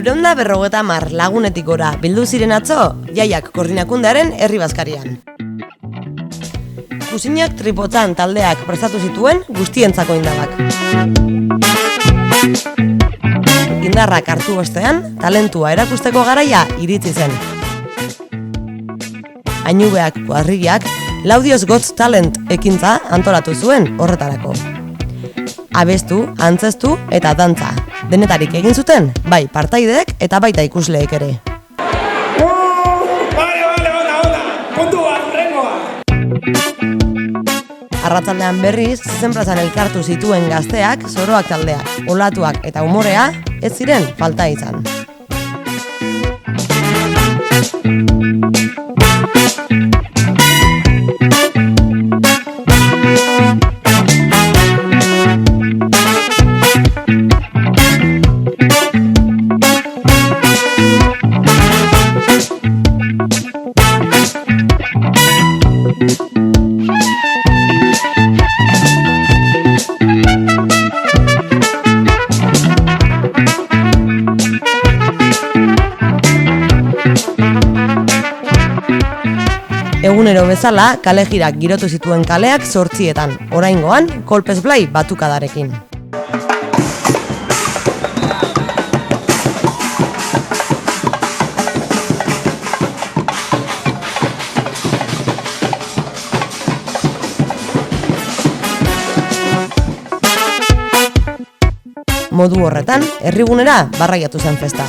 350 lagunetik gora bildu ziren atzo, Jaiak Koordinakundearen herri bazkarian. Kusinak Tripotzan taldeak prestatu zituen guztientzako indabak. Indarrak hartu ostean, talentua erakusteko garaia iritsi zen. Ainubeak kuadrillak Laudio's Got Talent ekintza antolatu zuen horretarako. Abestu, antzestu eta dantza. Denetarik egin zuten, bai partaideek eta baita ikusleek ere. Arratsaldean berriz, zezen-plazan elkartu zituen gazteak, zoroak taldeak, olatuak eta umorea ez ziren falta izan. Egunero bezala, kale jirak girotu zituen kaleak 8etan, oraingoan kolpez blai batukadarekin. Modu horretan, herrigunera barraiatu zen festa.